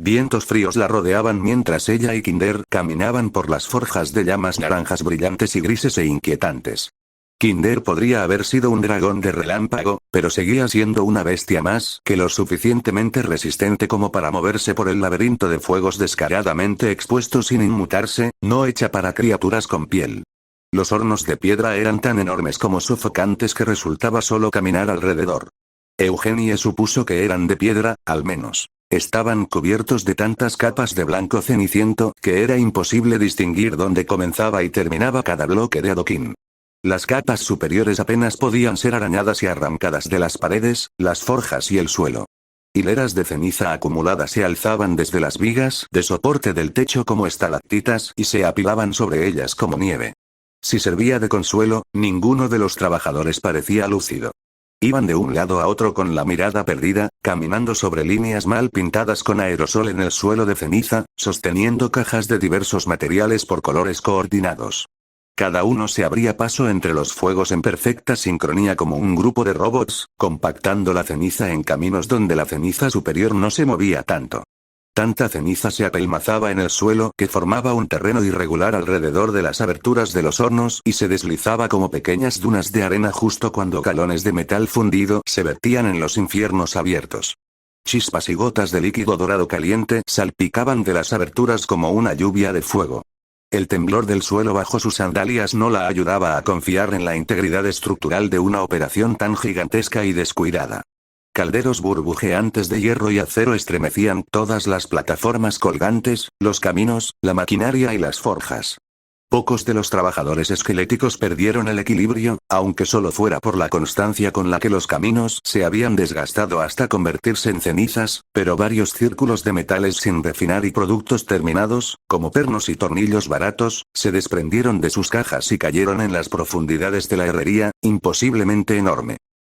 Vientos fríos la rodeaban mientras ella y Kinder caminaban por las forjas de llamas naranjas brillantes y grises e inquietantes. Kinder podría haber sido un dragón de relámpago, pero seguía siendo una bestia más que lo suficientemente resistente como para moverse por el laberinto de fuegos descaradamente expuesto sin inmutarse, no hecha para criaturas con piel. Los hornos de piedra eran tan enormes como sofocantes que resultaba solo caminar alrededor. Eugenie supuso que eran de piedra, al menos. Estaban cubiertos de tantas capas de blanco ceniciento que era imposible distinguir dónde comenzaba y terminaba cada bloque de adoquín. Las capas superiores apenas podían ser arañadas y arrancadas de las paredes, las forjas y el suelo. Hileras de ceniza acumulada se alzaban desde las vigas de soporte del techo como estalactitas y se apilaban sobre ellas como nieve. Si servía de consuelo, ninguno de los trabajadores parecía lúcido. Iban de un lado a otro con la mirada perdida, caminando sobre líneas mal pintadas con aerosol en el suelo de ceniza, sosteniendo cajas de diversos materiales por colores coordinados. Cada uno se abría paso entre los fuegos en perfecta sincronía como un grupo de robots, compactando la ceniza en caminos donde la ceniza superior no se movía tanto. Tanta ceniza se apelmazaba en el suelo que formaba un terreno irregular alrededor de las aberturas de los hornos y se deslizaba como pequeñas dunas de arena justo cuando galones de metal fundido se vertían en los infiernos abiertos. Chispas y gotas de líquido dorado caliente salpicaban de las aberturas como una lluvia de fuego. El temblor del suelo bajo sus sandalias no la ayudaba a confiar en la integridad estructural de una operación tan gigantesca y descuidada. Calderos burbujeantes de hierro y acero estremecían todas las plataformas colgantes, los caminos, la maquinaria y las forjas. Pocos de los trabajadores esqueléticos perdieron el equilibrio, aunque solo fuera por la constancia con la que los caminos se habían desgastado hasta convertirse en cenizas, pero varios círculos de metales sin refinar y productos terminados, como pernos y tornillos baratos, se desprendieron de sus cajas y cayeron en las profundidades de la herrería, imposiblemente enorme.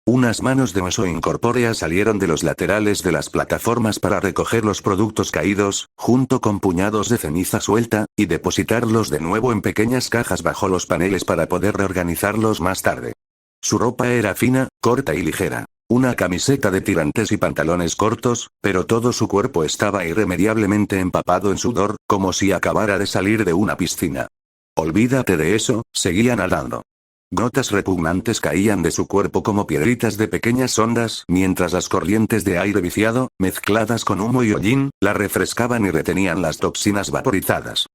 Unas manos de hueso incorpórea salieron de los laterales de las plataformas para recoger los productos caídos, junto con puñados de ceniza suelta, y depositarlos de nuevo en pequeñas cajas bajo los paneles para poder reorganizarlos más tarde. Su ropa era fina, corta y ligera. Una camiseta de tirantes y pantalones cortos, pero todo su cuerpo estaba irremediablemente empapado en sudor, como si acabara de salir de una piscina. Olvídate de eso, seguía nadando. Gotas repugnantes caían de su cuerpo como piedritas de pequeñas ondas, mientras las corrientes de aire viciado, mezcladas con humo y hollín, la refrescaban y retenían las toxinas vaporizadas.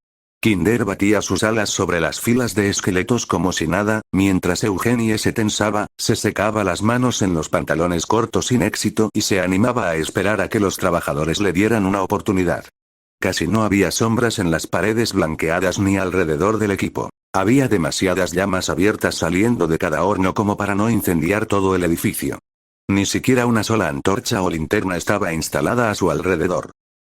Kinder batía sus alas sobre las filas de esqueletos como si nada, mientras Eugenie se tensaba, se secaba las manos en los pantalones cortos sin éxito y se animaba a esperar a que los trabajadores le dieran una oportunidad. Casi no había sombras en las paredes blanqueadas ni alrededor del equipo. Había demasiadas llamas abiertas saliendo de cada horno como para no incendiar todo el edificio. Ni siquiera una sola antorcha o linterna estaba instalada a su alrededor.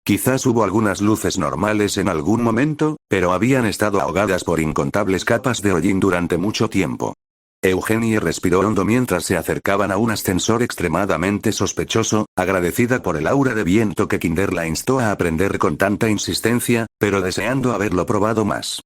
Quizás hubo algunas luces normales en algún momento, pero habían estado ahogadas por incontables capas de hollín durante mucho tiempo. Eugenie respiró hondo mientras se acercaban a un ascensor extremadamente sospechoso, agradecida por el aura de viento que Kinder la instó a aprender con tanta insistencia, pero deseando haberlo probado más.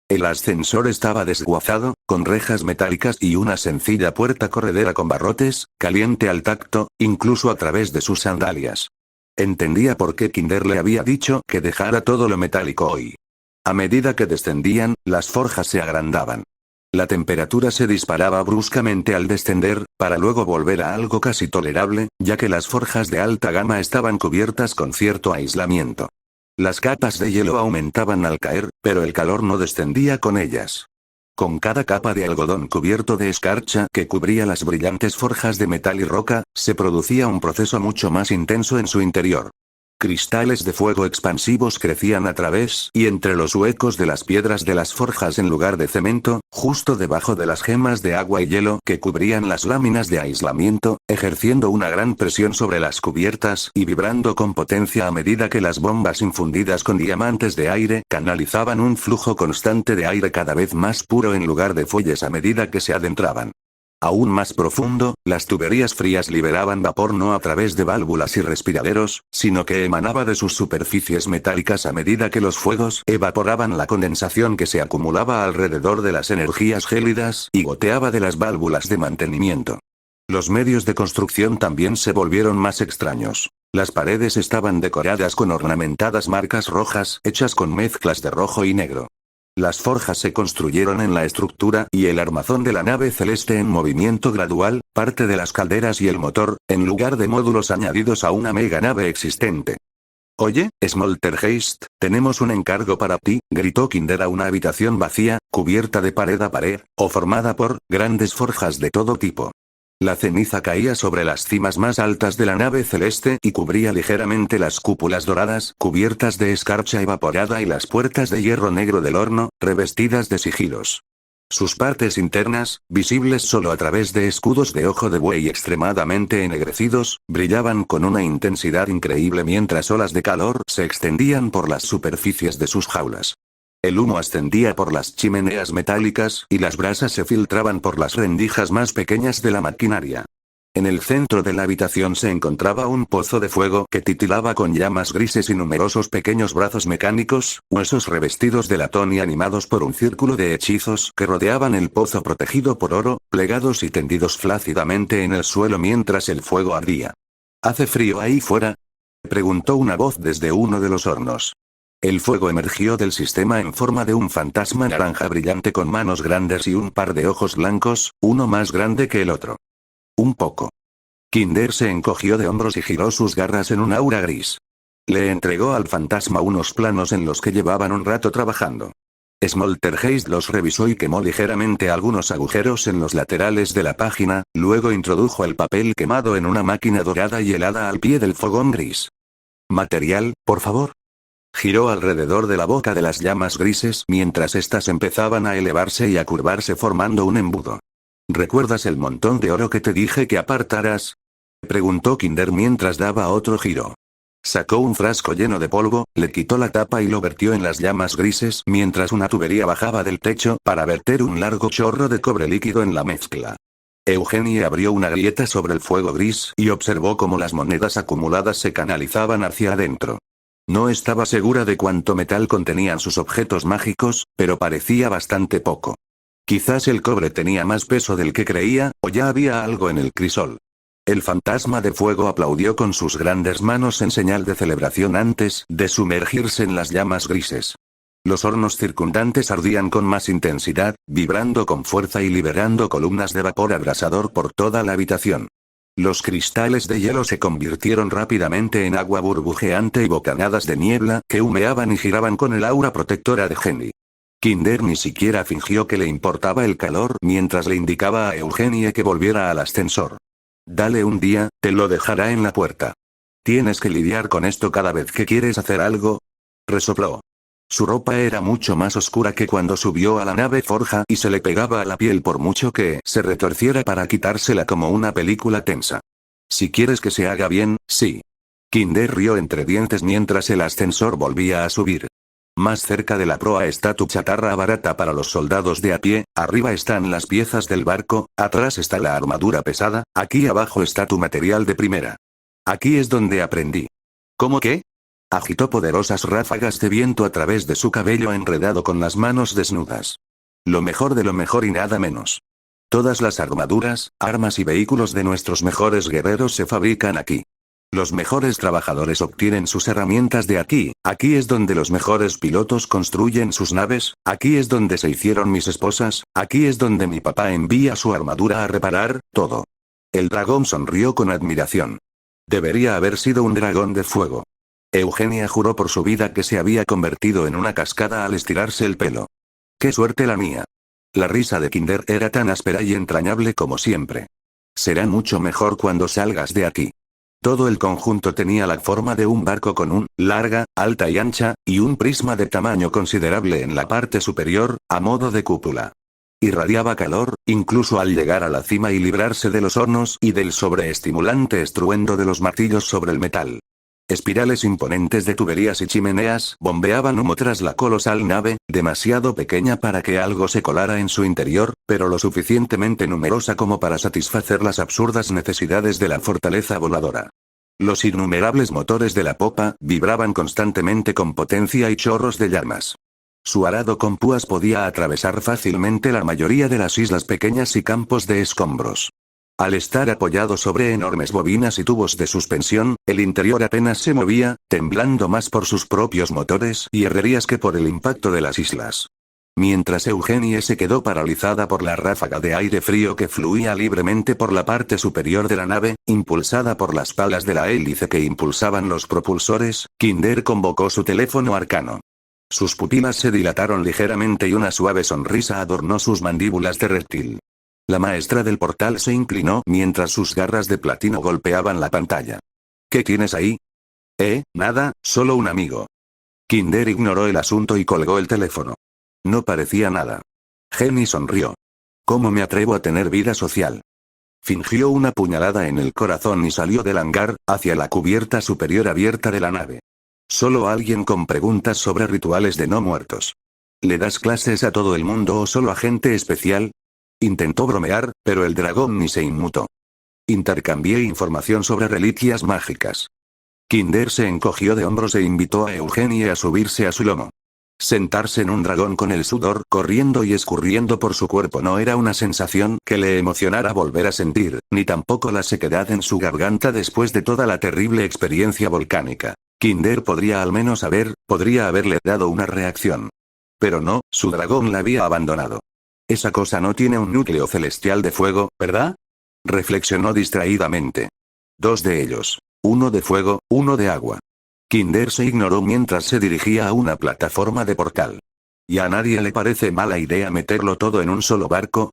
El ascensor estaba desguazado, con rejas metálicas y una sencilla puerta corredera con barrotes, caliente al tacto, incluso a través de sus sandalias. Entendía por qué Kinder le había dicho que dejara todo lo metálico hoy. A medida que descendían, las forjas se agrandaban. La temperatura se disparaba bruscamente al descender, para luego volver a algo casi tolerable, ya que las forjas de alta gama estaban cubiertas con cierto aislamiento. Las capas de hielo aumentaban al caer, pero el calor no descendía con ellas. Con cada capa de algodón cubierto de escarcha que cubría las brillantes forjas de metal y roca, se producía un proceso mucho más intenso en su interior. Cristales de fuego expansivos crecían a través y entre los huecos de las piedras de las forjas en lugar de cemento, justo debajo de las gemas de agua y hielo que cubrían las láminas de aislamiento, ejerciendo una gran presión sobre las cubiertas y vibrando con potencia a medida que las bombas infundidas con diamantes de aire canalizaban un flujo constante de aire cada vez más puro en lugar de fuelles a medida que se adentraban. Aún más profundo, las tuberías frías liberaban vapor no a través de válvulas y respiraderos, sino que emanaba de sus superficies metálicas a medida que los fuegos evaporaban la condensación que se acumulaba alrededor de las energías gélidas y goteaba de las válvulas de mantenimiento. Los medios de construcción también se volvieron más extraños. Las paredes estaban decoradas con ornamentadas marcas rojas hechas con mezclas de rojo y negro. Las forjas se construyeron en la estructura y el armazón de la nave celeste en movimiento gradual, parte de las calderas y el motor, en lugar de módulos añadidos a una mega nave existente. Oye, Smoltergeist, tenemos un encargo para ti, gritó Kinder a una habitación vacía, cubierta de pared a pared, o formada por grandes forjas de todo tipo. La ceniza caía sobre las cimas más altas de la nave celeste y cubría ligeramente las cúpulas doradas, cubiertas de escarcha evaporada y las puertas de hierro negro del horno, revestidas de sigilos. Sus partes internas, visibles solo a través de escudos de ojo de buey extremadamente ennegrecidos, brillaban con una intensidad increíble mientras olas de calor se extendían por las superficies de sus jaulas. El humo ascendía por las chimeneas metálicas y las brasas se filtraban por las rendijas más pequeñas de la maquinaria. En el centro de la habitación se encontraba un pozo de fuego que titilaba con llamas grises y numerosos pequeños brazos mecánicos, huesos revestidos de latón y animados por un círculo de hechizos que rodeaban el pozo protegido por oro, plegados y tendidos flácidamente en el suelo mientras el fuego ardía. ¿Hace frío ahí fuera?, preguntó una voz desde uno de los hornos. El fuego emergió del sistema en forma de un fantasma naranja brillante con manos grandes y un par de ojos blancos, uno más grande que el otro. Un poco. Kinder se encogió de hombros y giró sus garras en un aura gris. Le entregó al fantasma unos planos en los que llevaban un rato trabajando. Smoltergeist los revisó y quemó ligeramente algunos agujeros en los laterales de la página, luego introdujo el papel quemado en una máquina dorada y helada al pie del fogón gris. ¿Material, por favor? Giró alrededor de la boca de las llamas grises mientras éstas empezaban a elevarse y a curvarse formando un embudo. ¿Recuerdas el montón de oro que te dije que apartaras?, preguntó Kinder mientras daba otro giro. Sacó un frasco lleno de polvo, le quitó la tapa y lo vertió en las llamas grises mientras una tubería bajaba del techo para verter un largo chorro de cobre líquido en la mezcla. Eugenie abrió una grieta sobre el fuego gris y observó cómo las monedas acumuladas se canalizaban hacia adentro. No estaba segura de cuánto metal contenían sus objetos mágicos, pero parecía bastante poco. Quizás el cobre tenía más peso del que creía, o ya había algo en el crisol. El fantasma de fuego aplaudió con sus grandes manos en señal de celebración antes de sumergirse en las llamas grises. Los hornos circundantes ardían con más intensidad, vibrando con fuerza y liberando columnas de vapor abrasador por toda la habitación. Los cristales de hielo se convirtieron rápidamente en agua burbujeante y bocanadas de niebla que humeaban y giraban con el aura protectora de Jenny. Kinder ni siquiera fingió que le importaba el calor mientras le indicaba a Eugenie que volviera al ascensor. Dale un día, te lo dejará en la puerta. ¿Tienes que lidiar con esto cada vez que quieres hacer algo?, resopló. Su ropa era mucho más oscura que cuando subió a la nave forja y se le pegaba a la piel por mucho que se retorciera para quitársela como una película tensa. Si quieres que se haga bien, sí. Kinder rió entre dientes mientras el ascensor volvía a subir. Más cerca de la proa está tu chatarra barata para los soldados de a pie, arriba están las piezas del barco, atrás está la armadura pesada, aquí abajo está tu material de primera. Aquí es donde aprendí. ¿Cómo qué? Agitó poderosas ráfagas de viento a través de su cabello enredado con las manos desnudas. Lo mejor de lo mejor y nada menos. Todas las armaduras, armas y vehículos de nuestros mejores guerreros se fabrican aquí. Los mejores trabajadores obtienen sus herramientas de aquí, aquí es donde los mejores pilotos construyen sus naves, aquí es donde se hicieron mis esposas, aquí es donde mi papá envía su armadura a reparar, todo. El dragón sonrió con admiración. Debería haber sido un dragón de fuego. Eugenia juró por su vida que se había convertido en una cascada al estirarse el pelo. ¡Qué suerte la mía! La risa de Kinder era tan áspera y entrañable como siempre. Será mucho mejor cuando salgas de aquí. Todo el conjunto tenía la forma de un barco con un larga, alta y ancha, y un prisma de tamaño considerable en la parte superior, a modo de cúpula. Irradiaba calor, incluso al llegar a la cima y librarse de los hornos y del sobreestimulante estruendo de los martillos sobre el metal. Espirales imponentes de tuberías y chimeneas bombeaban humo tras la colosal nave, demasiado pequeña para que algo se colara en su interior, pero lo suficientemente numerosa como para satisfacer las absurdas necesidades de la fortaleza voladora. Los innumerables motores de la popa vibraban constantemente con potencia y chorros de llamas. Su arado con púas podía atravesar fácilmente la mayoría de las islas pequeñas y campos de escombros. Al estar apoyado sobre enormes bobinas y tubos de suspensión, el interior apenas se movía, temblando más por sus propios motores y herrerías que por el impacto de las islas. Mientras Eugenie se quedó paralizada por la ráfaga de aire frío que fluía libremente por la parte superior de la nave, impulsada por las palas de la hélice que impulsaban los propulsores, Kinder convocó su teléfono arcano. Sus pupilas se dilataron ligeramente y una suave sonrisa adornó sus mandíbulas de reptil. La maestra del portal se inclinó mientras sus garras de platino golpeaban la pantalla. ¿Qué tienes ahí? Nada, solo un amigo. Kinder ignoró el asunto y colgó el teléfono. No parecía nada. Jenny sonrió. ¿Cómo me atrevo a tener vida social? Fingió una puñalada en el corazón y salió del hangar, hacia la cubierta superior abierta de la nave. Solo alguien con preguntas sobre rituales de no muertos. ¿Le das clases a todo el mundo o solo a gente especial? Intentó bromear, pero el dragón ni se inmutó. Intercambié información sobre reliquias mágicas. Kinder se encogió de hombros e invitó a Eugenie a subirse a su lomo. Sentarse en un dragón con el sudor corriendo y escurriendo por su cuerpo no era una sensación que le emocionara volver a sentir, ni tampoco la sequedad en su garganta después de toda la terrible experiencia volcánica. Kinder podría haberle dado una reacción. Pero no, su dragón la había abandonado. Esa cosa no tiene un núcleo celestial de fuego, ¿verdad? Reflexionó distraídamente. 2 de ellos. Uno de fuego, uno de agua. Kinder se ignoró mientras se dirigía a una plataforma de portal. ¿Y a nadie le parece mala idea meterlo todo en un solo barco?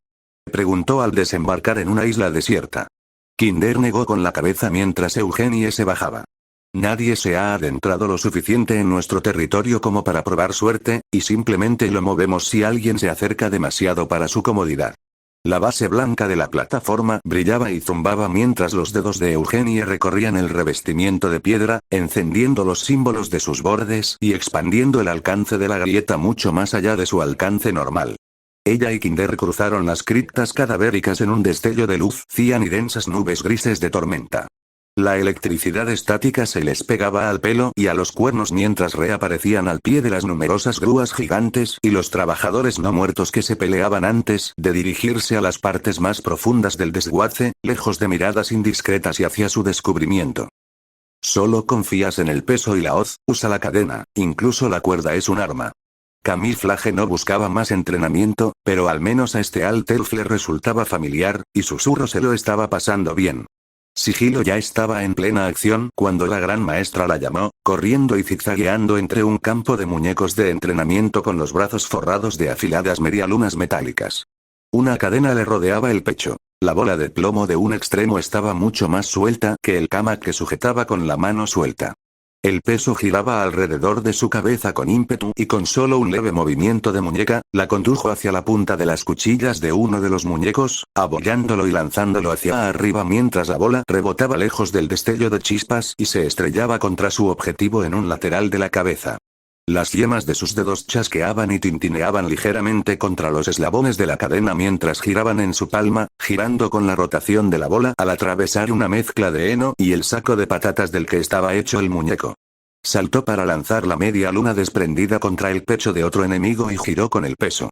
Preguntó al desembarcar en una isla desierta. Kinder negó con la cabeza mientras Eugenie se bajaba. Nadie se ha adentrado lo suficiente en nuestro territorio como para probar suerte, y simplemente lo movemos si alguien se acerca demasiado para su comodidad. La base blanca de la plataforma brillaba y zumbaba mientras los dedos de Eugenie recorrían el revestimiento de piedra, encendiendo los símbolos de sus bordes y expandiendo el alcance de la grieta mucho más allá de su alcance normal. Ella y Kinder cruzaron las criptas cadavéricas en un destello de luz cian y densas nubes grises de tormenta. La electricidad estática se les pegaba al pelo y a los cuernos mientras reaparecían al pie de las numerosas grúas gigantes y los trabajadores no muertos que se peleaban antes de dirigirse a las partes más profundas del desguace, lejos de miradas indiscretas y hacia su descubrimiento. Solo confías en el peso y la hoz, usa la cadena, incluso la cuerda es un arma. Camuflaje no buscaba más entrenamiento, pero al menos a este alt elf le resultaba familiar, y Susurro se lo estaba pasando bien. Sigilo ya estaba en plena acción cuando la gran maestra la llamó, corriendo y zigzagueando entre un campo de muñecos de entrenamiento con los brazos forrados de afiladas medialunas metálicas. Una cadena le rodeaba el pecho. La bola de plomo de un extremo estaba mucho más suelta que el kama que sujetaba con la mano suelta. El peso giraba alrededor de su cabeza con ímpetu y con solo un leve movimiento de muñeca, la condujo hacia la punta de las cuchillas de uno de los muñecos, abollándolo y lanzándolo hacia arriba mientras la bola rebotaba lejos del destello de chispas y se estrellaba contra su objetivo en un lateral de la cabeza. Las yemas de sus dedos chasqueaban y tintineaban ligeramente contra los eslabones de la cadena mientras giraban en su palma, girando con la rotación de la bola al atravesar una mezcla de heno y el saco de patatas del que estaba hecho el muñeco. Saltó para lanzar la media luna desprendida contra el pecho de otro enemigo y giró con el peso.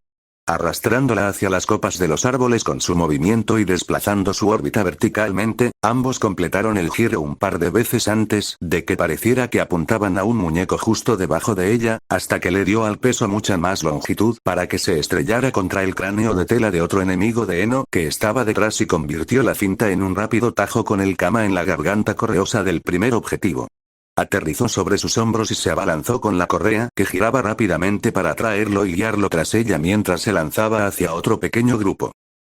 Arrastrándola hacia las copas de los árboles con su movimiento y desplazando su órbita verticalmente, ambos completaron el giro un par de veces antes de que pareciera que apuntaban a un muñeco justo debajo de ella, hasta que le dio al peso mucha más longitud para que se estrellara contra el cráneo de tela de otro enemigo de heno que estaba detrás y convirtió la finta en un rápido tajo con el kama en la garganta correosa del primer objetivo. Aterrizó sobre sus hombros y se abalanzó con la correa que giraba rápidamente para traerlo y guiarlo tras ella mientras se lanzaba hacia otro pequeño grupo.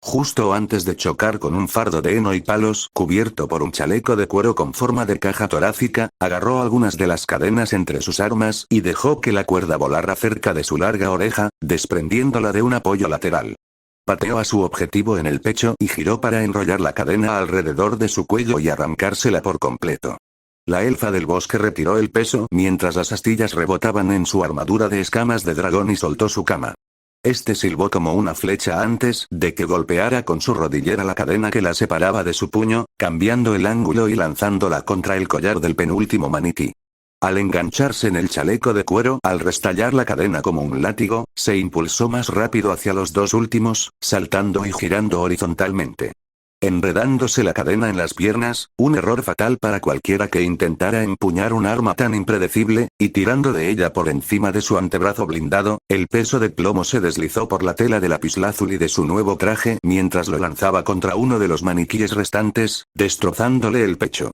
Justo antes de chocar con un fardo de heno y palos cubierto por un chaleco de cuero con forma de caja torácica, agarró algunas de las cadenas entre sus armas y dejó que la cuerda volara cerca de su larga oreja, desprendiéndola de un apoyo lateral. Pateó a su objetivo en el pecho y giró para enrollar la cadena alrededor de su cuello y arrancársela por completo. La elfa del bosque retiró el peso mientras las astillas rebotaban en su armadura de escamas de dragón y soltó su kama. Este silbó como una flecha antes de que golpeara con su rodillera la cadena que la separaba de su puño, cambiando el ángulo y lanzándola contra el collar del penúltimo manití. Al engancharse en el chaleco de cuero, al restallar la cadena como un látigo, se impulsó más rápido hacia los dos últimos, saltando y girando horizontalmente. enredándose la cadena en las piernas, un error fatal para cualquiera que intentara empuñar un arma tan impredecible, y tirando de ella por encima de su antebrazo blindado, el peso de plomo se deslizó por la tela de lapislázuli de su nuevo traje mientras lo lanzaba contra uno de los maniquíes restantes, destrozándole el pecho.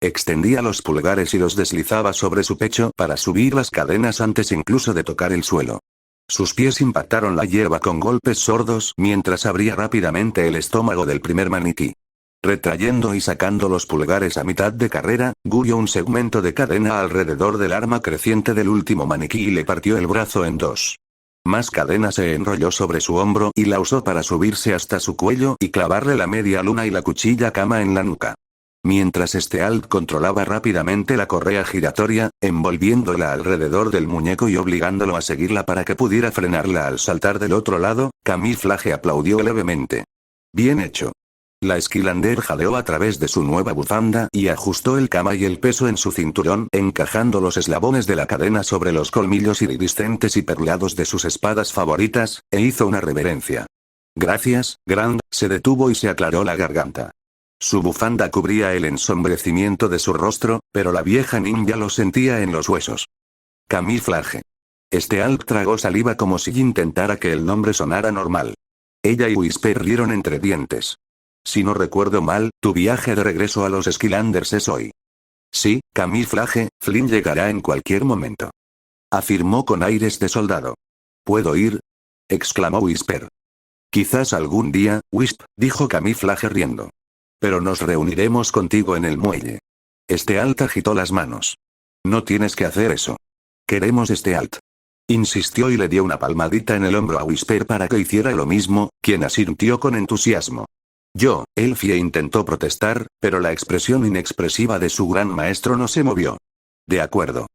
Extendía los pulgares y los deslizaba sobre su pecho para subir las cadenas antes incluso de tocar el suelo. Sus pies impactaron la hierba con golpes sordos mientras abría rápidamente el estómago del primer maniquí. Retrayendo y sacando los pulgares a mitad de carrera, guió un segmento de cadena alrededor del arma creciente del último maniquí y le partió el brazo en dos. Más cadena se enrolló sobre su hombro y la usó para subirse hasta su cuello y clavarle la media luna y la cuchilla cama en la nuca. Mientras Stealth controlaba rápidamente la correa giratoria, envolviéndola alrededor del muñeco y obligándolo a seguirla para que pudiera frenarla al saltar del otro lado, Camuflaje aplaudió levemente. Bien hecho. La Skylander jadeó a través de su nueva bufanda y ajustó el cama y el peso en su cinturón, encajando los eslabones de la cadena sobre los colmillos iridiscentes y perlados de sus espadas favoritas, e hizo una reverencia. Gracias, Grand, se detuvo y se aclaró la garganta. Su bufanda cubría el ensombrecimiento de su rostro, pero la vieja ninja lo sentía en los huesos. Camuflaje. Stealth tragó saliva como si intentara que el nombre sonara normal. Ella y Whisper rieron entre dientes. Si no recuerdo mal, tu viaje de regreso a los Skylanders es hoy. Sí, Camuflaje, Flynn llegará en cualquier momento. Afirmó con aires de soldado. ¿Puedo ir? Exclamó Whisper. Quizás algún día, Wisp, dijo Camuflaje riendo. Pero nos reuniremos contigo en el muelle. Stealth agitó las manos. No tienes que hacer eso. Queremos Stealth. Insistió y le dio una palmadita en el hombro a Whisper para que hiciera lo mismo, quien asintió con entusiasmo. Elfie intentó protestar, pero la expresión inexpresiva de su gran maestro no se movió. De acuerdo.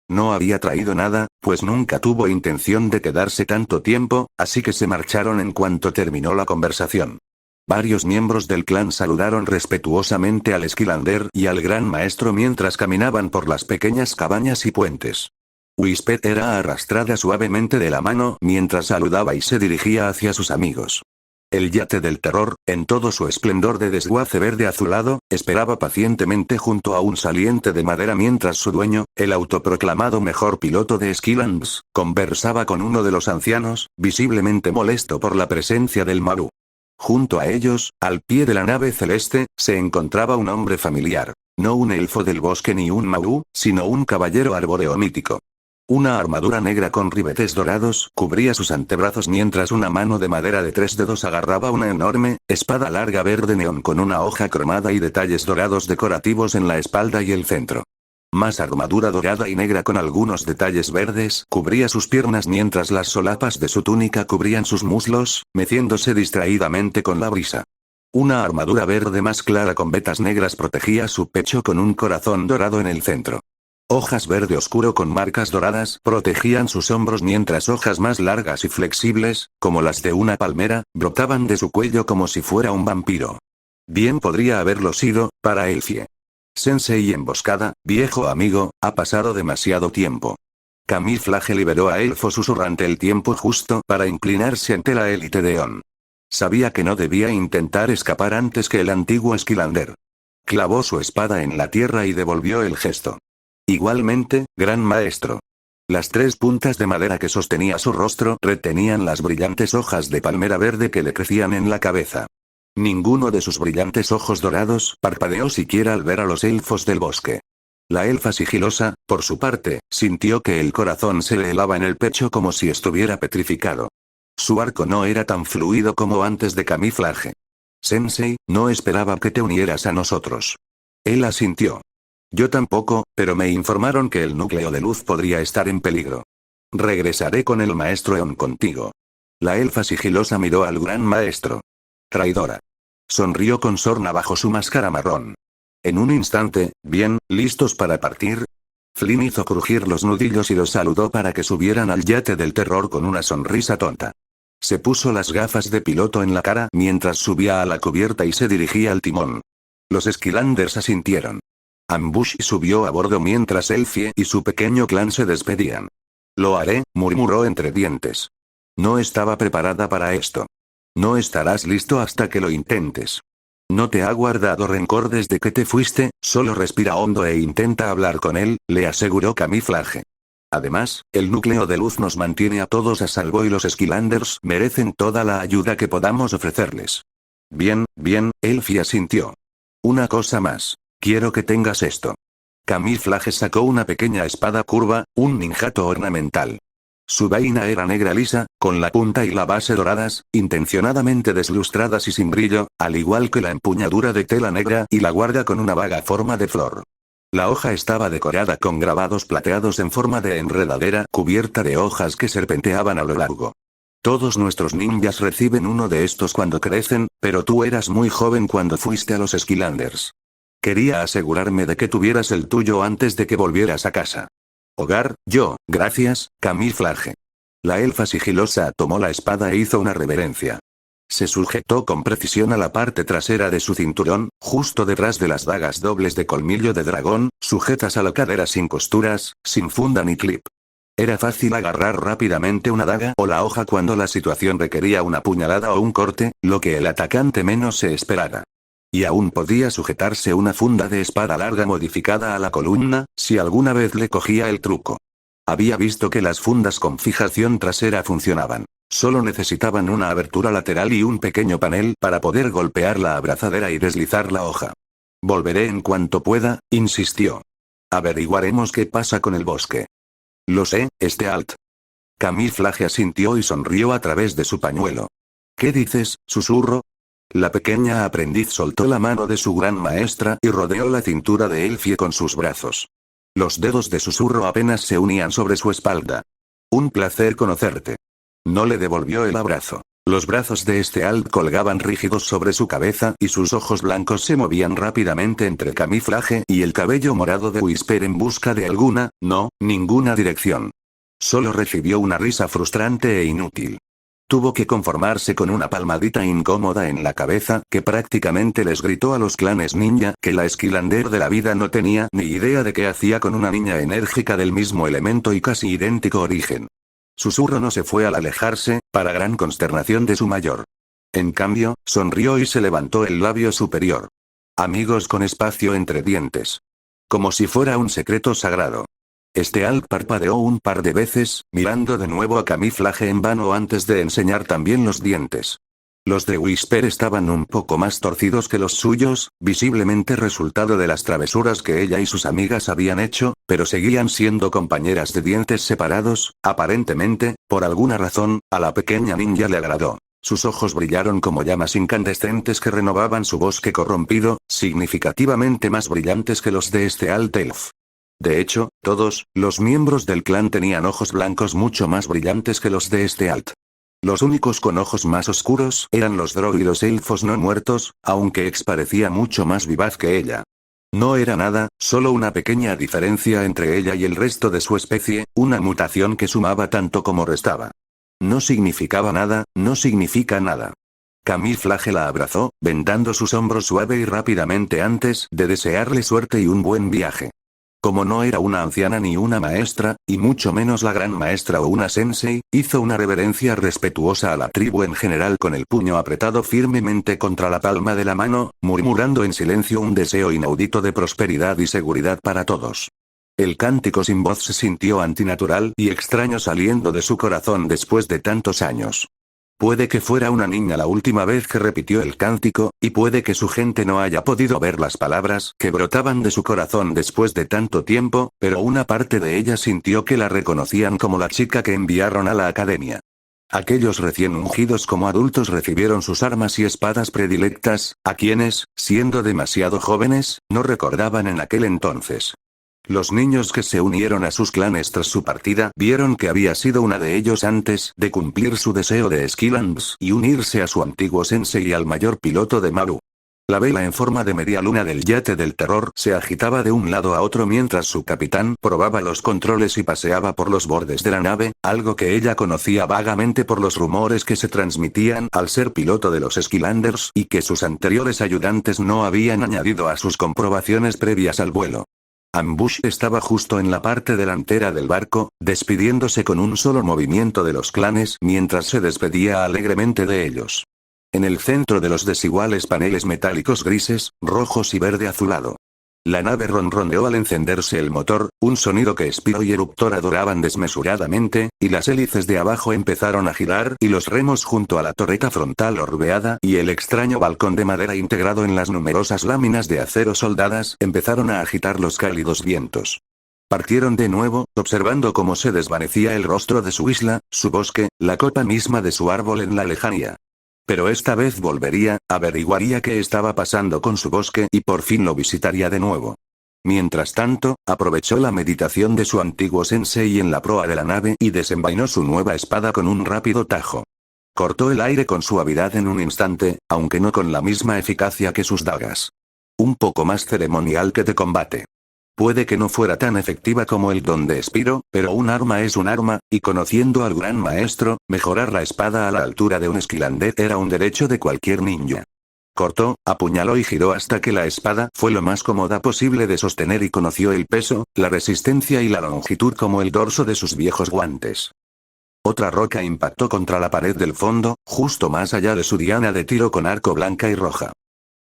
No había traído nada, pues nunca tuvo intención de quedarse tanto tiempo, así que se marcharon en cuanto terminó la conversación. Varios miembros del clan saludaron respetuosamente al Skylander y al gran maestro mientras caminaban por las pequeñas cabañas y puentes. Whisper era arrastrada suavemente de la mano mientras saludaba y se dirigía hacia sus amigos. El yate del terror, en todo su esplendor de desguace verde azulado, esperaba pacientemente junto a un saliente de madera mientras su dueño, el autoproclamado mejor piloto de Skylands, conversaba con uno de los ancianos, visiblemente molesto por la presencia del Maru. Junto a ellos, al pie de la nave celeste, se encontraba un hombre familiar. No un elfo del bosque ni un Maru, sino un caballero arbóreo mítico. Una armadura negra con ribetes dorados cubría sus antebrazos mientras una mano de madera de 3 dedos agarraba una enorme, espada larga verde neón con una hoja cromada y detalles dorados decorativos en la espalda y el centro. Más armadura dorada y negra con algunos detalles verdes cubría sus piernas mientras las solapas de su túnica cubrían sus muslos, meciéndose distraídamente con la brisa. Una armadura verde más clara con vetas negras protegía su pecho con un corazón dorado en el centro. Hojas verde oscuro con marcas doradas protegían sus hombros mientras hojas más largas y flexibles, como las de una palmera, brotaban de su cuello como si fuera un vampiro. Bien podría haberlo sido, para Elfie. Sensei emboscada, viejo amigo, ha pasado demasiado tiempo. Camuflaje liberó a Elfo susurrante el tiempo justo para inclinarse ante la élite de On. Sabía que no debía intentar escapar antes que el antiguo Skylander. Clavó su espada en la tierra y devolvió el gesto. Igualmente, gran maestro. Las 3 puntas de madera que sostenía su rostro retenían las brillantes hojas de palmera verde que le crecían en la cabeza. Ninguno de sus brillantes ojos dorados parpadeó siquiera al ver a los elfos del bosque. La elfa sigilosa, por su parte, sintió que el corazón se le helaba en el pecho como si estuviera petrificado. Su arco no era tan fluido como antes de Camuflaje. Sensei, no esperaba que te unieras a nosotros. Él asintió. Yo tampoco, pero me informaron que el núcleo de luz podría estar en peligro. Regresaré con el maestro Eon contigo. La elfa sigilosa miró al gran maestro. Traidora. Sonrió con sorna bajo su máscara marrón. En un instante, bien, ¿listos para partir? Flynn hizo crujir los nudillos y los saludó para que subieran al yate del terror con una sonrisa tonta. Se puso las gafas de piloto en la cara mientras subía a la cubierta y se dirigía al timón. Los Skylanders asintieron. Ambush subió a bordo mientras Elfie y su pequeño clan se despedían. Lo haré, murmuró entre dientes. No estaba preparada para esto. No estarás listo hasta que lo intentes. No te ha guardado rencor desde que te fuiste, solo respira hondo e intenta hablar con él, le aseguró Camuflaje. Además, el núcleo de luz nos mantiene a todos a salvo y los Skylanders merecen toda la ayuda que podamos ofrecerles. Bien, bien, Elfie asintió. Una cosa más. Quiero que tengas esto. Camuflaje sacó una pequeña espada curva, un ninjato ornamental. Su vaina era negra lisa, con la punta y la base doradas, intencionadamente deslustradas y sin brillo, al igual que la empuñadura de tela negra y la guarda con una vaga forma de flor. La hoja estaba decorada con grabados plateados en forma de enredadera cubierta de hojas que serpenteaban a lo largo. Todos nuestros ninjas reciben uno de estos cuando crecen, pero tú eras muy joven cuando fuiste a los Skylanders. Quería asegurarme de que tuvieras el tuyo antes de que volvieras a casa. Hogar, gracias, Camuflaje. La elfa sigilosa tomó la espada e hizo una reverencia. Se sujetó con precisión a la parte trasera de su cinturón, justo detrás de las dagas dobles de colmillo de dragón, sujetas a la cadera sin costuras, sin funda ni clip. Era fácil agarrar rápidamente una daga o la hoja cuando la situación requería una puñalada o un corte, lo que el atacante menos se esperara. Y aún podía sujetarse una funda de espada larga modificada a la columna, si alguna vez le cogía el truco. Había visto que las fundas con fijación trasera funcionaban. Solo necesitaban una abertura lateral y un pequeño panel para poder golpear la abrazadera y deslizar la hoja. Volveré en cuanto pueda, insistió. Averiguaremos qué pasa con el bosque. Lo sé, Alt. Camuflaje asintió y sonrió a través de su pañuelo. ¿Qué dices, susurro? La pequeña aprendiz soltó la mano de su gran maestra y rodeó la cintura de Elfie con sus brazos. Los dedos de susurro apenas se unían sobre su espalda. Un placer conocerte. No le devolvió el abrazo. Los brazos de Alt colgaban rígidos sobre su cabeza y sus ojos blancos se movían rápidamente entre Camuflaje y el cabello morado de Whisper en busca de ninguna dirección. Solo recibió una risa frustrante e inútil. Tuvo que conformarse con una palmadita incómoda en la cabeza que prácticamente les gritó a los clanes ninja que la Skylander de la vida no tenía ni idea de qué hacía con una niña enérgica del mismo elemento y casi idéntico origen. Susurro no se fue al alejarse, para gran consternación de su mayor. En cambio, sonrió y se levantó el labio superior. Amigos con espacio entre dientes. Como si fuera un secreto sagrado. Alt parpadeó un par de veces, mirando de nuevo a Camuflaje en vano antes de enseñar también los dientes. Los de Whisper estaban un poco más torcidos que los suyos, visiblemente resultado de las travesuras que ella y sus amigas habían hecho, pero seguían siendo compañeras de dientes separados, aparentemente, por alguna razón, a la pequeña ninja le agradó. Sus ojos brillaron como llamas incandescentes que renovaban su bosque corrompido, significativamente más brillantes que los de Alt Elf. De hecho, todos, los miembros del clan tenían ojos blancos mucho más brillantes que los de Alt. Los únicos con ojos más oscuros eran los Drow y los elfos no muertos, aunque X parecía mucho más vivaz que ella. No era nada, solo una pequeña diferencia entre ella y el resto de su especie, una mutación que sumaba tanto como restaba. No significaba nada, no significa nada. Camuflaje la abrazó, vendando sus hombros suave y rápidamente antes de desearle suerte y un buen viaje. Como no era una anciana ni una maestra, y mucho menos la gran maestra o una sensei, hizo una reverencia respetuosa a la tribu en general con el puño apretado firmemente contra la palma de la mano, murmurando en silencio un deseo inaudito de prosperidad y seguridad para todos. El cántico sin voz se sintió antinatural y extraño saliendo de su corazón después de tantos años. Puede que fuera una niña la última vez que repitió el cántico, y puede que su gente no haya podido ver las palabras que brotaban de su corazón después de tanto tiempo, pero una parte de ella sintió que la reconocían como la chica que enviaron a la academia. Aquellos recién ungidos como adultos recibieron sus armas y espadas predilectas, a quienes, siendo demasiado jóvenes, no recordaban en aquel entonces. Los niños que se unieron a sus clanes tras su partida vieron que había sido una de ellos antes de cumplir su deseo de Skylanders y unirse a su antiguo sensei y al mayor piloto de Maru. La vela en forma de media luna del yate del terror se agitaba de un lado a otro mientras su capitán probaba los controles y paseaba por los bordes de la nave, algo que ella conocía vagamente por los rumores que se transmitían al ser piloto de los Skylanders y que sus anteriores ayudantes no habían añadido a sus comprobaciones previas al vuelo. Ambush estaba justo en la parte delantera del barco, despidiéndose con un solo movimiento de los clanes mientras se despedía alegremente de ellos. En el centro de los desiguales paneles metálicos grises, rojos y verde azulado. La nave ronroneó al encenderse el motor, un sonido que Spiro y Eruptor adoraban desmesuradamente, y las hélices de abajo empezaron a girar y los remos junto a la torreta frontal orbeada y el extraño balcón de madera integrado en las numerosas láminas de acero soldadas empezaron a agitar los cálidos vientos. Partieron de nuevo, observando cómo se desvanecía el rostro de su isla, su bosque, la copa misma de su árbol en la lejanía. Pero esta vez volvería, averiguaría qué estaba pasando con su bosque y por fin lo visitaría de nuevo. Mientras tanto, aprovechó la meditación de su antiguo sensei en la proa de la nave y desenvainó su nueva espada con un rápido tajo. Cortó el aire con suavidad en un instante, aunque no con la misma eficacia que sus dagas. Un poco más ceremonial que de combate. Puede que no fuera tan efectiva como el don de Spiro, pero un arma es un arma, y conociendo al gran maestro, mejorar la espada a la altura de un esquilandet era un derecho de cualquier ninja. Cortó, apuñaló y giró hasta que la espada fue lo más cómoda posible de sostener y conoció el peso, la resistencia y la longitud como el dorso de sus viejos guantes. Otra roca impactó contra la pared del fondo, justo más allá de su diana de tiro con arco blanca y roja.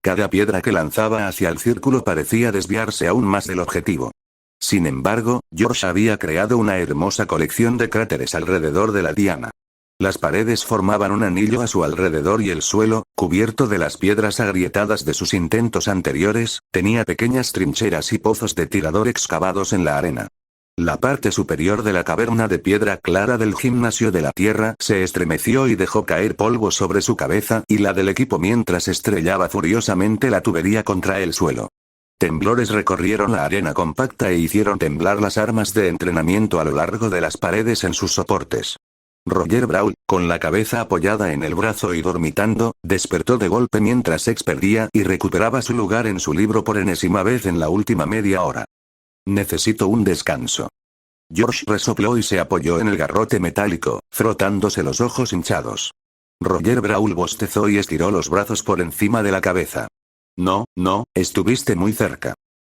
Cada piedra que lanzaba hacia el círculo parecía desviarse aún más del objetivo. Sin embargo, George había creado una hermosa colección de cráteres alrededor de la diana. Las paredes formaban un anillo a su alrededor y el suelo, cubierto de las piedras agrietadas de sus intentos anteriores, tenía pequeñas trincheras y pozos de tirador excavados en la arena. La parte superior de la caverna de piedra clara del gimnasio de la tierra se estremeció y dejó caer polvo sobre su cabeza y la del equipo mientras estrellaba furiosamente la tubería contra el suelo. Temblores recorrieron la arena compacta e hicieron temblar las armas de entrenamiento a lo largo de las paredes en sus soportes. Roger Brawl, con la cabeza apoyada en el brazo y dormitando, despertó de golpe mientras X perdía y recuperaba su lugar en su libro por enésima vez en la última media hora. Necesito un descanso. George resopló y se apoyó en el garrote metálico, frotándose los ojos hinchados. Roger Brawl bostezó y estiró los brazos por encima de la cabeza. No, estuviste muy cerca.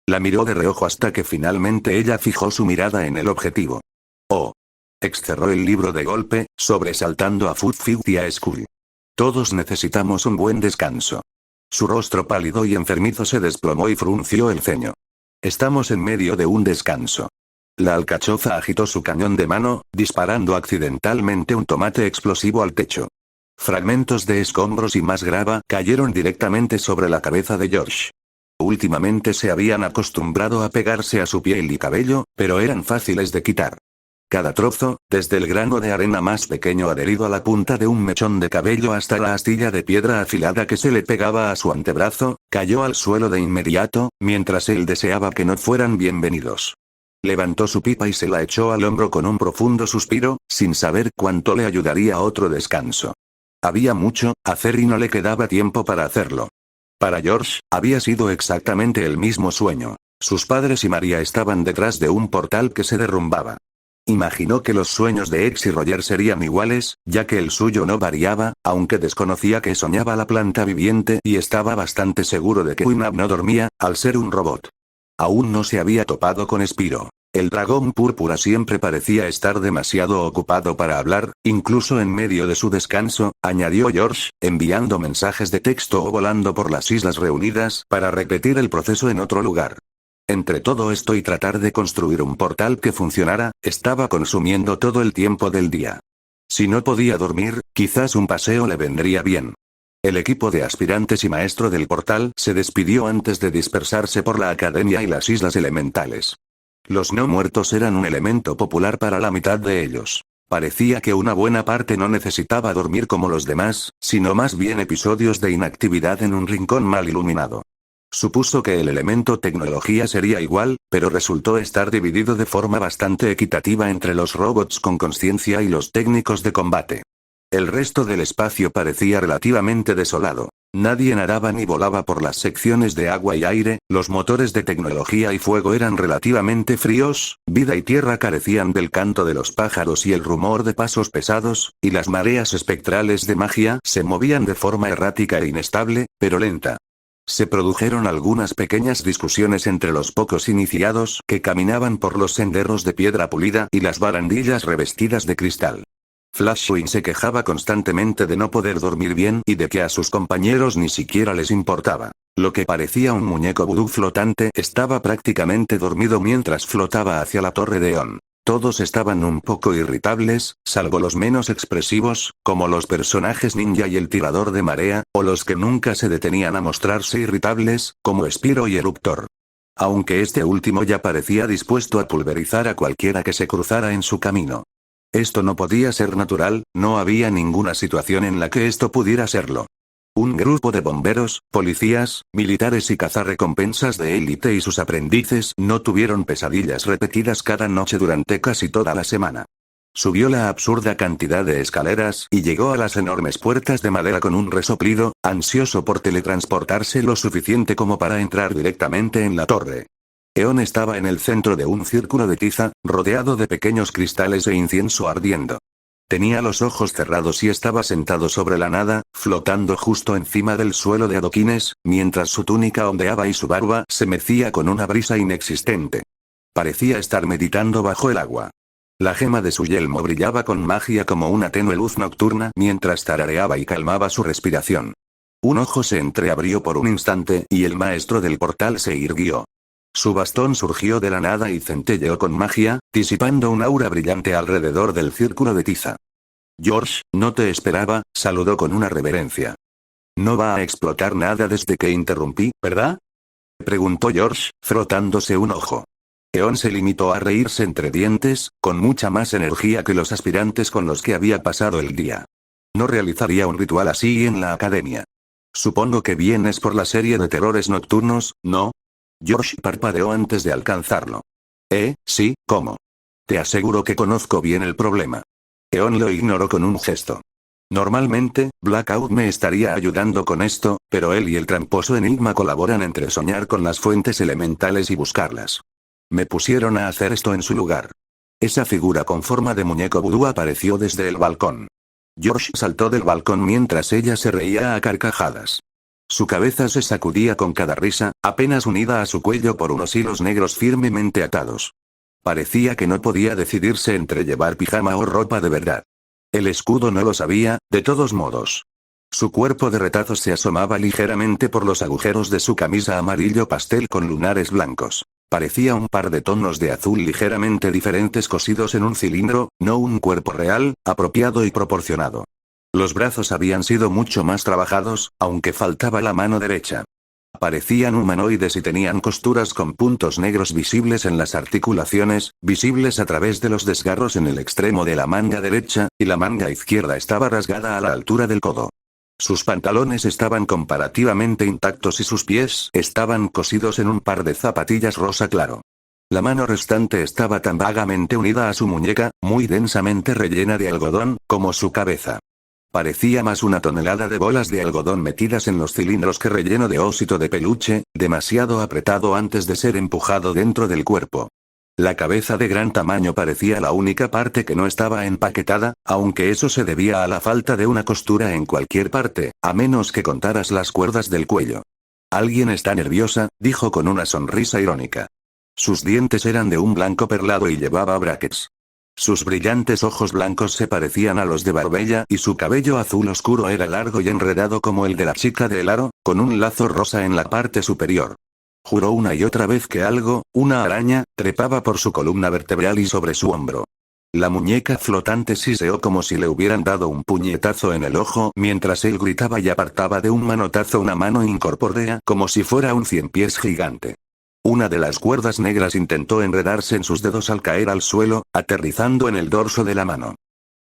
La miró de reojo hasta que finalmente ella fijó su mirada en el objetivo. Oh. X cerró el libro de golpe, sobresaltando a Foot Fit y a Skull. Todos necesitamos un buen descanso. Su rostro pálido y enfermizo se desplomó y frunció el ceño. Estamos en medio de un descanso. La alcachofa agitó su cañón de mano, disparando accidentalmente un tomate explosivo al techo. Fragmentos de escombros y más grava cayeron directamente sobre la cabeza de George. Últimamente se habían acostumbrado a pegarse a su piel y cabello, pero eran fáciles de quitar. Cada trozo, desde el grano de arena más pequeño adherido a la punta de un mechón de cabello hasta la astilla de piedra afilada que se le pegaba a su antebrazo, cayó al suelo de inmediato, mientras él deseaba que no fueran bienvenidos. Levantó su pipa y se la echó al hombro con un profundo suspiro, sin saber cuánto le ayudaría otro descanso. Había mucho hacer y no le quedaba tiempo para hacerlo. Para George, había sido exactamente el mismo sueño. Sus padres y María estaban detrás de un portal que se derrumbaba. Imaginó que los sueños de X y Roger serían iguales, ya que el suyo no variaba, aunque desconocía que soñaba la planta viviente y estaba bastante seguro de que Winab no dormía, al ser un robot. Aún no se había topado con Spiro. El dragón púrpura siempre parecía estar demasiado ocupado para hablar, incluso en medio de su descanso, añadió George, enviando mensajes de texto o volando por las islas reunidas para repetir el proceso en otro lugar. Entre todo esto y tratar de construir un portal que funcionara, estaba consumiendo todo el tiempo del día. Si no podía dormir, quizás un paseo le vendría bien. El equipo de aspirantes y maestro del portal se despidió antes de dispersarse por la academia y las islas elementales. Los no muertos eran un elemento popular para la mitad de ellos. Parecía que una buena parte no necesitaba dormir como los demás, sino más bien episodios de inactividad en un rincón mal iluminado. Supuso que el elemento tecnología sería igual, pero resultó estar dividido de forma bastante equitativa entre los robots con conciencia y los técnicos de combate. El resto del espacio parecía relativamente desolado. Nadie nadaba ni volaba por las secciones de agua y aire, los motores de tecnología y fuego eran relativamente fríos, vida y tierra carecían del canto de los pájaros y el rumor de pasos pesados, y las mareas espectrales de magia se movían de forma errática e inestable, pero lenta. Se produjeron algunas pequeñas discusiones entre los pocos iniciados que caminaban por los senderos de piedra pulida y las barandillas revestidas de cristal. Flashwing se quejaba constantemente de no poder dormir bien y de que a sus compañeros ni siquiera les importaba. Lo que parecía un muñeco vudú flotante estaba prácticamente dormido mientras flotaba hacia la torre de On. Todos estaban un poco irritables, salvo los menos expresivos, como los personajes ninja y el tirador de marea, o los que nunca se detenían a mostrarse irritables, como Spyro y Eruptor. Aunque este último ya parecía dispuesto a pulverizar a cualquiera que se cruzara en su camino. Esto no podía ser natural, no había ninguna situación en la que esto pudiera serlo. Un grupo de bomberos, policías, militares y cazarrecompensas de élite y sus aprendices no tuvieron pesadillas repetidas cada noche durante casi toda la semana. Subió la absurda cantidad de escaleras y llegó a las enormes puertas de madera con un resoplido, ansioso por teletransportarse lo suficiente como para entrar directamente en la torre. Eon estaba en el centro de un círculo de tiza, rodeado de pequeños cristales e incienso ardiendo. Tenía los ojos cerrados y estaba sentado sobre la nada, flotando justo encima del suelo de adoquines, mientras su túnica ondeaba y su barba se mecía con una brisa inexistente. Parecía estar meditando bajo el agua. La gema de su yelmo brillaba con magia como una tenue luz nocturna mientras tarareaba y calmaba su respiración. Un ojo se entreabrió por un instante y el maestro del portal se irguió. Su bastón surgió de la nada y centelleó con magia, disipando un aura brillante alrededor del círculo de tiza. George, no te esperaba, saludó con una reverencia. No va a explotar nada desde que interrumpí, ¿verdad? Preguntó George, frotándose un ojo. Eon se limitó a reírse entre dientes, con mucha más energía que los aspirantes con los que había pasado el día. No realizaría un ritual así en la academia. Supongo que vienes por la serie de terrores nocturnos, ¿no? George parpadeó antes de alcanzarlo. Sí, ¿cómo? Te aseguro que conozco bien el problema. Eon lo ignoró con un gesto. Normalmente, Blackout me estaría ayudando con esto, pero él y el tramposo Enigma colaboran entre soñar con las fuentes elementales y buscarlas. Me pusieron a hacer esto en su lugar. Esa figura con forma de muñeco vudú apareció desde el balcón. George saltó del balcón mientras ella se reía a carcajadas. Su cabeza se sacudía con cada risa, apenas unida a su cuello por unos hilos negros firmemente atados. Parecía que no podía decidirse entre llevar pijama o ropa de verdad. El escudo no lo sabía, de todos modos. Su cuerpo de retazo se asomaba ligeramente por los agujeros de su camisa amarillo pastel con lunares blancos. Parecía un par de tonos de azul ligeramente diferentes cosidos en un cilindro, no un cuerpo real, apropiado y proporcionado. Los brazos habían sido mucho más trabajados, aunque faltaba la mano derecha. Parecían humanoides y tenían costuras con puntos negros visibles en las articulaciones, visibles a través de los desgarros en el extremo de la manga derecha, y la manga izquierda estaba rasgada a la altura del codo. Sus pantalones estaban comparativamente intactos y sus pies estaban cosidos en un par de zapatillas rosa claro. La mano restante estaba tan vagamente unida a su muñeca, muy densamente rellena de algodón, como su cabeza. Parecía más una tonelada de bolas de algodón metidas en los cilindros que relleno de ósito de peluche, demasiado apretado antes de ser empujado dentro del cuerpo. La cabeza de gran tamaño parecía la única parte que no estaba empaquetada, aunque eso se debía a la falta de una costura en cualquier parte, a menos que contaras las cuerdas del cuello. Alguien está nerviosa, dijo con una sonrisa irónica. Sus dientes eran de un blanco perlado y llevaba brackets. Sus brillantes ojos blancos se parecían a los de Barbella y su cabello azul oscuro era largo y enredado como el de la chica del aro, con un lazo rosa en la parte superior. Juró una y otra vez que algo, una araña, trepaba por su columna vertebral y sobre su hombro. La muñeca flotante siseó como si le hubieran dado un puñetazo en el ojo mientras él gritaba y apartaba de un manotazo una mano incorpórea como si fuera un ciempiés gigante. Una de las cuerdas negras intentó enredarse en sus dedos al caer al suelo, aterrizando en el dorso de la mano.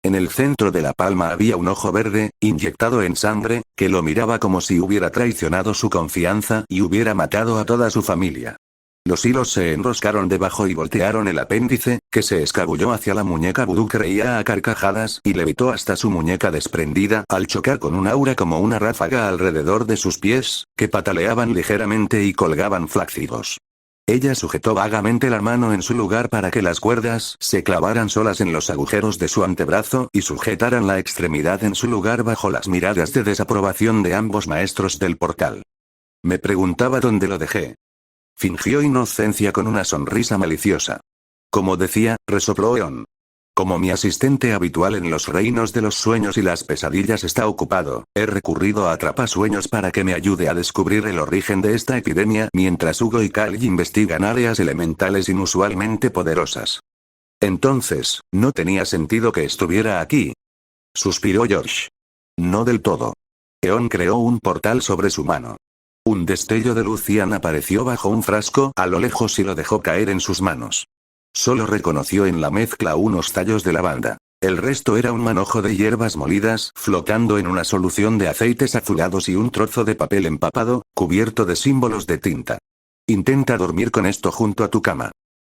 En el centro de la palma había un ojo verde, inyectado en sangre, que lo miraba como si hubiera traicionado su confianza y hubiera matado a toda su familia. Los hilos se enroscaron debajo y voltearon el apéndice, que se escabulló hacia la muñeca vudú que reía a carcajadas y levitó hasta su muñeca desprendida al chocar con un aura como una ráfaga alrededor de sus pies, que pataleaban ligeramente y colgaban flácidos. Ella sujetó vagamente la mano en su lugar para que las cuerdas se clavaran solas en los agujeros de su antebrazo y sujetaran la extremidad en su lugar bajo las miradas de desaprobación de ambos maestros del portal. Me preguntaba dónde lo dejé. Fingió inocencia con una sonrisa maliciosa. Como decía, resopló Eon. Como mi asistente habitual en los reinos de los sueños y las pesadillas está ocupado, he recurrido a Atrapasueños para que me ayude a descubrir el origen de esta epidemia mientras Hugo y Cal investigan áreas elementales inusualmente poderosas. Entonces, no tenía sentido que estuviera aquí. Suspiró George. No del todo. Eon creó un portal sobre su mano. Un destello de luz cian apareció bajo un frasco a lo lejos y lo dejó caer en sus manos. Solo reconoció en la mezcla unos tallos de lavanda. El resto era un manojo de hierbas molidas flotando en una solución de aceites azulados y un trozo de papel empapado, cubierto de símbolos de tinta. Intenta dormir con esto junto a tu cama.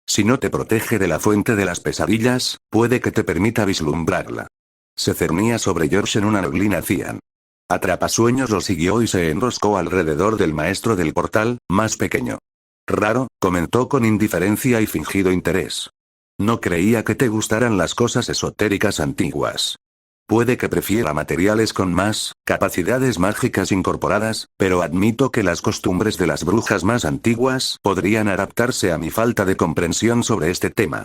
Si no te protege de la fuente de las pesadillas, puede que te permita vislumbrarla. Se cernía sobre George en una neblina cian. Atrapasueños lo siguió y se enroscó alrededor del maestro del portal, más pequeño. Raro, comentó con indiferencia y fingido interés. No creía que te gustaran las cosas esotéricas antiguas. Puede que prefiera materiales con más capacidades mágicas incorporadas, pero admito que las costumbres de las brujas más antiguas podrían adaptarse a mi falta de comprensión sobre este tema.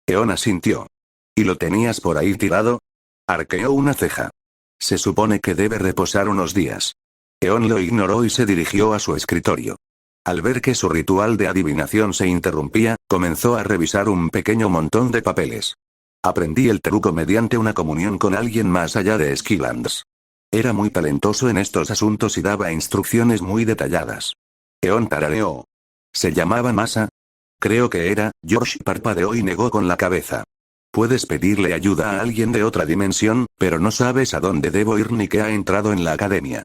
Eon asintió. ¿Y lo tenías por ahí tirado? Arqueó una ceja. Se supone que debe reposar unos días. Eon lo ignoró y se dirigió a su escritorio. Al ver que su ritual de adivinación se interrumpía, comenzó a revisar un pequeño montón de papeles. Aprendí el truco mediante una comunión con alguien más allá de Skillands. Era muy talentoso en estos asuntos y daba instrucciones muy detalladas. Eon tarareó. ¿Se llamaba Masa? Creo que era. George parpadeó y negó con la cabeza. Puedes pedirle ayuda a alguien de otra dimensión, pero no sabes a dónde debo ir ni qué ha entrado en la academia.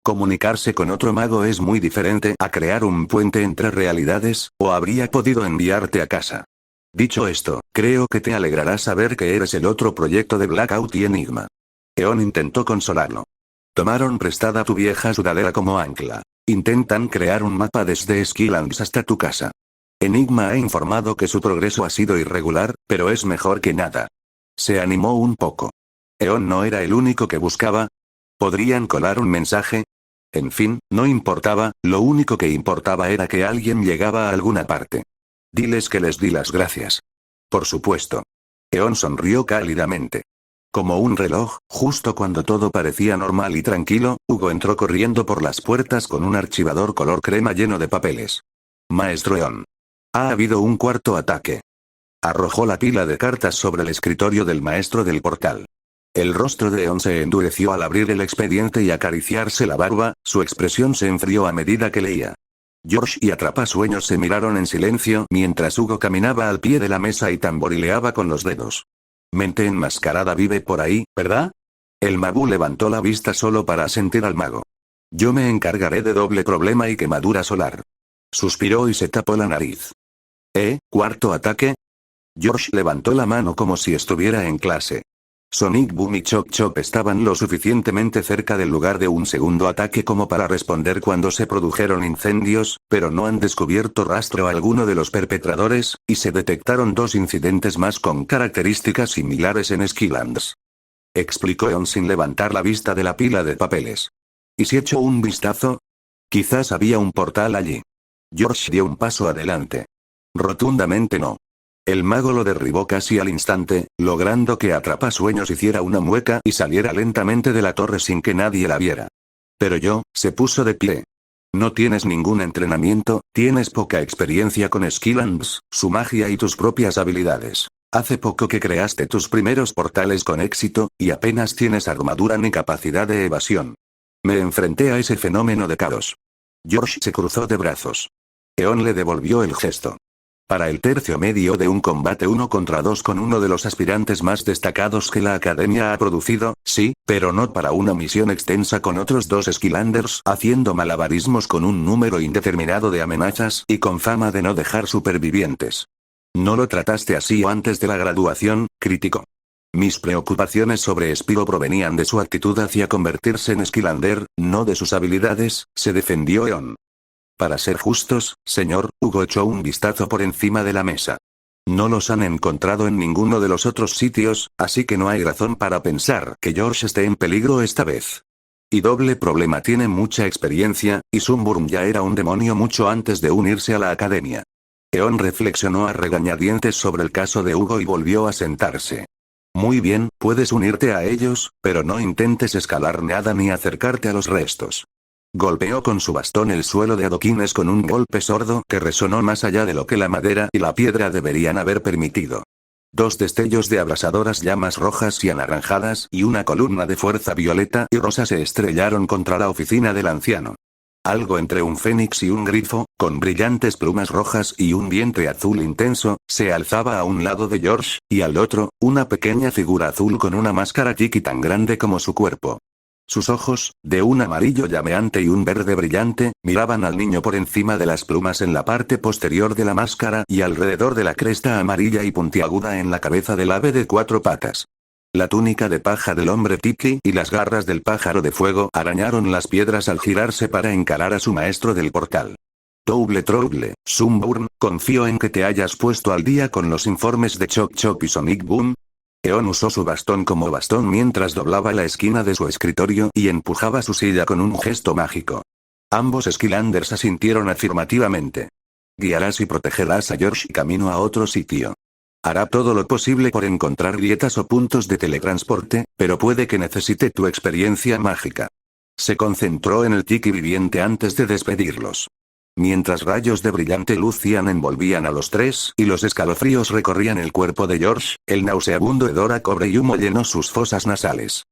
Comunicarse con otro mago es muy diferente a crear un puente entre realidades, o habría podido enviarte a casa. Dicho esto, creo que te alegrará saber que eres el otro proyecto de Blackout y Enigma. Eon intentó consolarlo. Tomaron prestada tu vieja sudadera como ancla. Intentan crear un mapa desde Skillands hasta tu casa. Enigma ha informado que su progreso ha sido irregular, pero es mejor que nada. Se animó un poco. Eon no era el único que buscaba. ¿Podrían colar un mensaje? En fin, no importaba, lo único que importaba era que alguien llegaba a alguna parte. Diles que les di las gracias. Por supuesto. Eon sonrió cálidamente. Como un reloj, justo cuando todo parecía normal y tranquilo, Hugo entró corriendo por las puertas con un archivador color crema lleno de papeles. Maestro Eon. Ha habido un cuarto ataque. Arrojó la pila de cartas sobre el escritorio del maestro del portal. El rostro de Eon se endureció al abrir el expediente y acariciarse la barba, su expresión se enfrió a medida que leía. George y Atrapasueños se miraron en silencio mientras Hugo caminaba al pie de la mesa y tamborileaba con los dedos. Mente enmascarada vive por ahí, ¿verdad? El mago levantó la vista solo para asentir al mago. Yo me encargaré de doble problema y quemadura solar. Suspiró y se tapó la nariz. ¿Cuarto ataque? George levantó la mano como si estuviera en clase. Sonic Boom y Chop Chop estaban lo suficientemente cerca del lugar de un segundo ataque como para responder cuando se produjeron incendios, pero no han descubierto rastro alguno de los perpetradores, y se detectaron dos incidentes más con características similares en Skillands. Explicó Eon sin levantar la vista de la pila de papeles. ¿Y si echo un vistazo? Quizás había un portal allí. George dio un paso adelante. Rotundamente no. El mago lo derribó casi al instante, logrando que Atrapasueños hiciera una mueca y saliera lentamente de la torre sin que nadie la viera. Pero yo, se puso de pie. No tienes ningún entrenamiento, tienes poca experiencia con Skillands, su magia y tus propias habilidades. Hace poco que creaste tus primeros portales con éxito, y apenas tienes armadura ni capacidad de evasión. Me enfrenté a ese fenómeno de caos. George se cruzó de brazos. Eon le devolvió el gesto. Para el tercio medio de un combate 1 contra 2 con uno de los aspirantes más destacados que la academia ha producido, sí, pero no para una misión extensa con otros dos Skillanders haciendo malabarismos con un número indeterminado de amenazas y con fama de no dejar supervivientes. No lo trataste así antes de la graduación, criticó. Mis preocupaciones sobre Spiro provenían de su actitud hacia convertirse en Skillander, no de sus habilidades, se defendió Eon. Para ser justos, señor, Hugo echó un vistazo por encima de la mesa. No los han encontrado en ninguno de los otros sitios, así que no hay razón para pensar que George esté en peligro esta vez. Y doble problema tiene mucha experiencia, y Sunburn ya era un demonio mucho antes de unirse a la academia. Eon reflexionó a regañadientes sobre el caso de Hugo y volvió a sentarse. Muy bien, puedes unirte a ellos, pero no intentes escalar nada ni acercarte a los restos. Golpeó con su bastón el suelo de adoquines con un golpe sordo que resonó más allá de lo que la madera y la piedra deberían haber permitido. Dos destellos de abrasadoras llamas rojas y anaranjadas y una columna de fuerza violeta y rosa se estrellaron contra la oficina del anciano. Algo entre un fénix y un grifo, con brillantes plumas rojas y un vientre azul intenso, se alzaba a un lado de George, y al otro, una pequeña figura azul con una máscara tiki tan grande como su cuerpo. Sus ojos, de un amarillo llameante y un verde brillante, miraban al niño por encima de las plumas en la parte posterior de la máscara y alrededor de la cresta amarilla y puntiaguda en la cabeza del ave de cuatro patas. La túnica de paja del hombre tiki y las garras del pájaro de fuego arañaron las piedras al girarse para encarar a su maestro del portal. Trouble, Sunburn, confío en que te hayas puesto al día con los informes de Chop Chop y Sonic Boom. Eon usó su bastón como bastón mientras doblaba la esquina de su escritorio y empujaba su silla con un gesto mágico. Ambos Skylanders asintieron afirmativamente. Guiarás y protegerás a George camino a otro sitio. Hará todo lo posible por encontrar grietas o puntos de teletransporte, pero puede que necesite tu experiencia mágica. Se concentró en el tiki viviente antes de despedirlos. Mientras rayos de brillante luz cian envolvían a los tres y los escalofríos recorrían el cuerpo de George, el nauseabundo hedor a cobre y humo llenó sus fosas nasales.